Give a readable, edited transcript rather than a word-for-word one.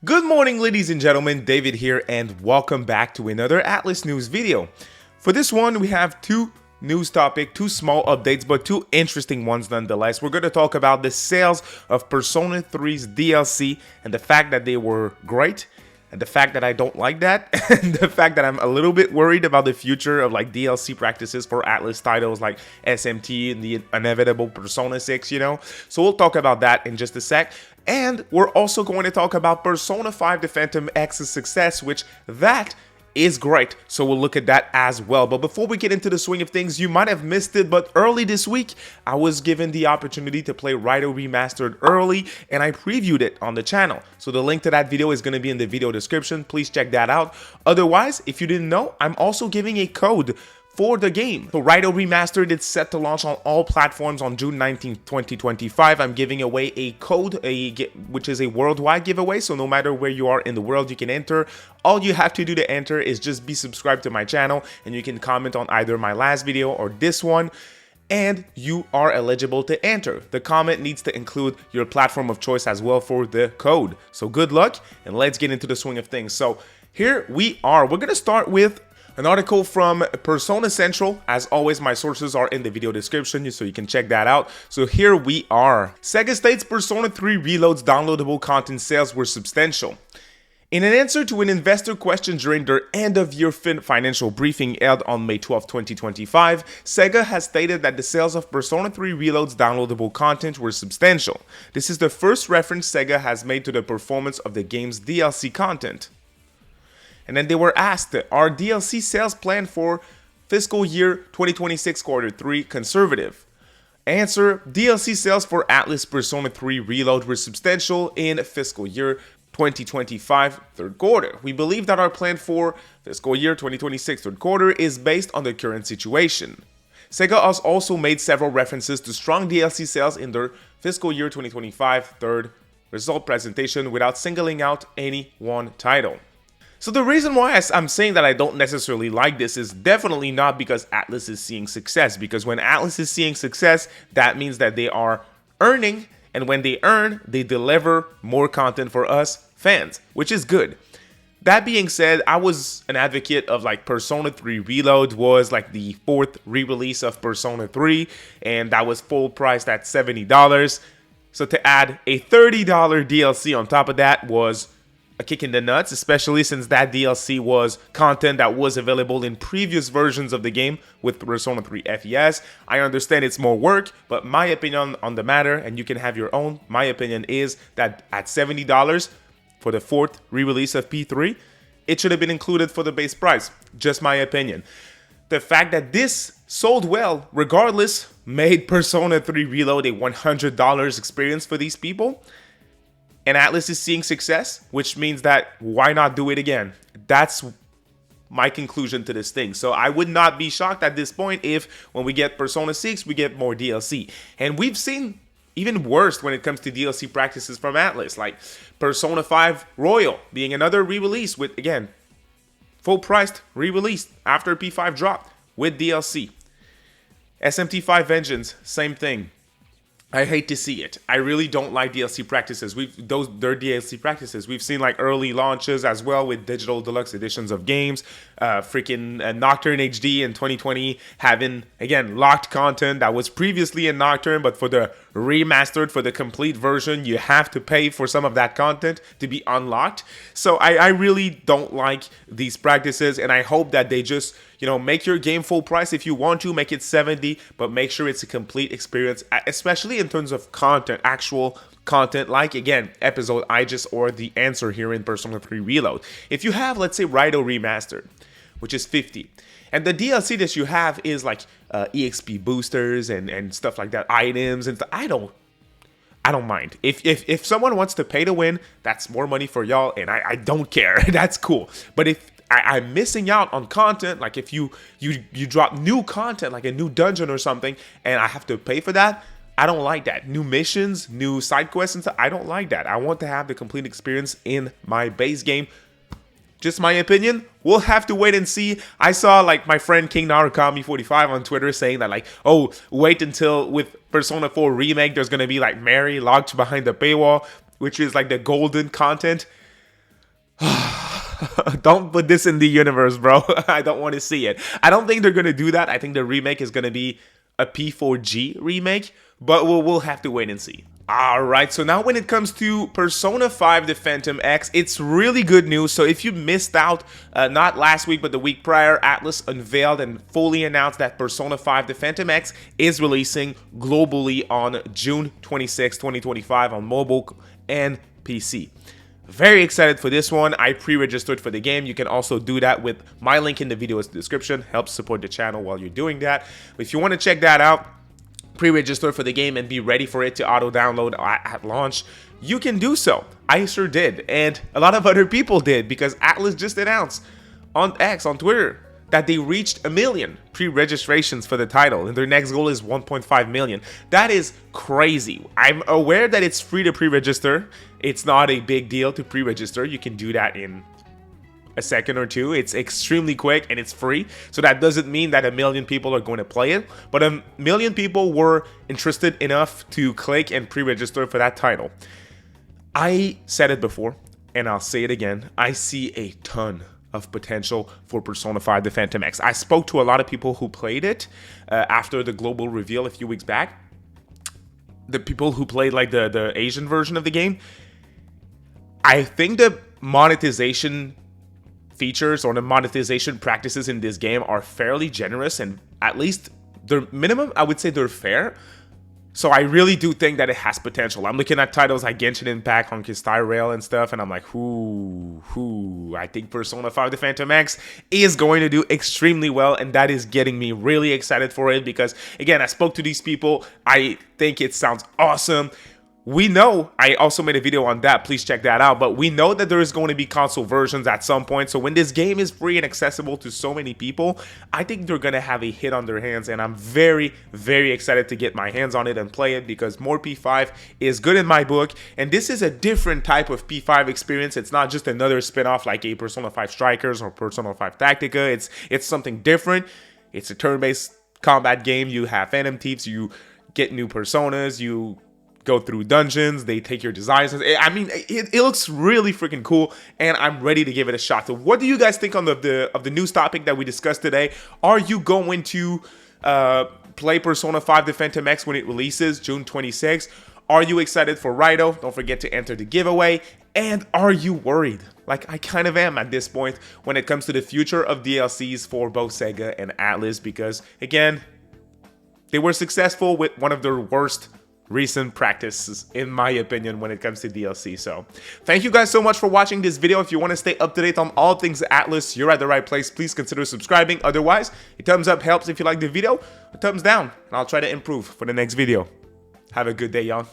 Good morning, ladies and gentlemen, David here, and welcome back to another Atlus news video. For this one, we have two news topics, two small updates, but two interesting ones nonetheless. We're going to talk about the sales of Persona 3's DLC and the fact that they were great, and the fact that I don't like that, and the fact that I'm a little bit worried about the future of like DLC practices for Atlus titles like SMT and the inevitable Persona 6, So we'll talk about that in just a sec. And we're also going to talk about Persona 5 The Phantom X's success, which that is great. So we'll look at that as well. But before we get into the swing of things, you might have missed it, but early this week, I was given the opportunity to play RAIDOU Remastered early, and I previewed it on the channel. So the link to that video is going to be in the video description. Please check that out. Otherwise, if you didn't know, I'm also giving a code for the game. So RAIDOU Remastered, it's set to launch on all platforms on June 19, 2025. I'm giving away a code, which is a worldwide giveaway, so no matter where you are in the world, you can enter. All you have to do to enter is just be subscribed to my channel, and you can comment on either my last video or this one, and you are eligible to enter. The comment needs to include your platform of choice as well for the code. So good luck, and let's get into the swing of things. So here we are. We're gonna start with an article from Persona Central. As always, my sources are in the video description, so you can check that out. So here we are. Sega states Persona 3 Reload's downloadable content sales were substantial. In an answer to an investor question during their end-of-year financial briefing held on May 12, 2025, Sega has stated that the sales of Persona 3 Reload's downloadable content were substantial. This is the first reference Sega has made to the performance of the game's DLC content. And then they were asked, are DLC sales planned for fiscal year 2026 quarter 3 conservative? Answer, DLC sales for Atlus Persona 3 Reload were substantial in fiscal year 2025 third quarter. We believe that our plan for fiscal year 2026 third quarter is based on the current situation. Sega has also made several references to strong DLC sales in their fiscal year 2025 third result presentation without singling out any one title. So the reason why I'm saying that I don't necessarily like this is definitely not because Atlus is seeing success, because when Atlus is seeing success, that means that they are earning, and when they earn, they deliver more content for us fans, which is good. That being said, I was an advocate of like Persona 3 Reload was like the fourth re-release of Persona 3, and that was full priced at $70. So to add a $30 DLC on top of that was a kick in the nuts, especially since that DLC was content that was available in previous versions of the game with Persona 3 FES. I understand it's more work, but my opinion on the matter, and you can have your own, my opinion is that at $70 for the fourth re-release of P3, it should have been included for the base price. Just my opinion. The fact that this sold well, regardless, made Persona 3 Reload a $100 experience for these people. And Atlus is seeing success, which means that why not do it again? That's my conclusion to this thing. So I would not be shocked at this point if when we get Persona 6, we get more DLC. And we've seen even worse when it comes to DLC practices from Atlus, like Persona 5 Royal being another re-release with, again, full-priced re-release after P5 dropped with DLC. SMT5 Vengeance, same thing. I hate to see it. I really don't like DLC practices. They're DLC practices. We've seen like early launches as well with digital deluxe editions of games. Freaking Nocturne HD in 2020 having, again, locked content that was previously in Nocturne, but for the remastered, for the complete version, you have to pay for some of that content to be unlocked. So I really don't like these practices, and I hope that they just, make your game full price if you want to, make it $70, but make sure it's a complete experience, especially in terms of content, actual content, like, again, episode Aegis or the answer here in Persona 3 Reload. If you have, let's say, RAIDOU Remastered, which is $50, and the DLC that you have is like EXP boosters and stuff like that, items and stuff, I don't mind. If someone wants to pay to win, that's more money for y'all, and I don't care. That's cool. But if I'm missing out on content, like if you drop new content, like a new dungeon or something, and I have to pay for that, I don't like that. New missions, new side quests and stuff, I don't like that. I want to have the complete experience in my base game. Just my opinion. We'll have to wait and see. I saw like my friend King Narukami 45 on Twitter saying that like, oh, wait until with Persona 4 Remake, there's going to be like Mary locked behind the paywall, which is like the golden content. Don't put this in the universe, bro. I don't want to see it. I don't think they're going to do that. I think the remake is going to be a P4G remake, but we'll have to wait and see. Alright, so now when it comes to Persona 5 The Phantom X, it's really good news. So if you missed out, not last week but the week prior, Atlus unveiled and fully announced that Persona 5 The Phantom X is releasing globally on June 26, 2025 on mobile and PC. Very excited for this one. I pre-registered for the game. You can also do that with my link in the video's description. Helps support the channel while you're doing that. But if you want to check that out, pre-register for the game and be ready for it to auto-download at launch, you can do so. I sure did, and a lot of other people did, because Atlus just announced on X, on Twitter, that they reached 1 million pre-registrations for the title, and their next goal is 1.5 million. That is crazy. I'm aware that it's free to pre-register. It's not a big deal to pre-register. You can do that in a second or two. It's extremely quick and it's free, so that doesn't mean that 1 million people are going to play it, but 1 million people were interested enough to click and pre-register for that title. I said it before and I'll say it again. I see a ton of potential for Persona 5 The Phantom X. I spoke to a lot of people who played it after the global reveal a few weeks back. The people who played like the Asian version of the game. I think the monetization features or the monetization practices in this game are fairly generous, and at least they're minimum, I would say they're fair. So I really do think that it has potential. I'm looking at titles like Genshin Impact, Honkai Star Rail and stuff, and I'm like, I think Persona 5 The Phantom X is going to do extremely well, and that is getting me really excited for it because, again, I spoke to these people. I think it sounds awesome. We know, I also made a video on that, please check that out, but we know that there is going to be console versions at some point, so when this game is free and accessible to so many people, I think they're going to have a hit on their hands, and I'm very, very excited to get my hands on it and play it, because more P5 is good in my book, and this is a different type of P5 experience. It's not just another spin-off like a Persona 5 Strikers or Persona 5 Tactica. It's something different. It's a turn-based combat game. You have Phantom Thieves, you get new personas, you go through dungeons, they take your designs. I mean, it looks really freaking cool, and I'm ready to give it a shot. So what do you guys think on the news topic that we discussed today? Are you going to play Persona 5 The Phantom X when it releases June 26th? Are you excited for RAIDOU? Don't forget to enter the giveaway. And are you worried, like I kind of am at this point, when it comes to the future of DLCs for both Sega and Atlus? Because, again, they were successful with one of their worst recent practices, in my opinion, when it comes to DLC. So thank you guys so much for watching this video. If you want to stay up to date on all things Atlus, you're at the right place. Please consider subscribing. Otherwise, a thumbs up helps if you like the video, a thumbs down, and I'll try to improve for the next video. Have a good day, y'all.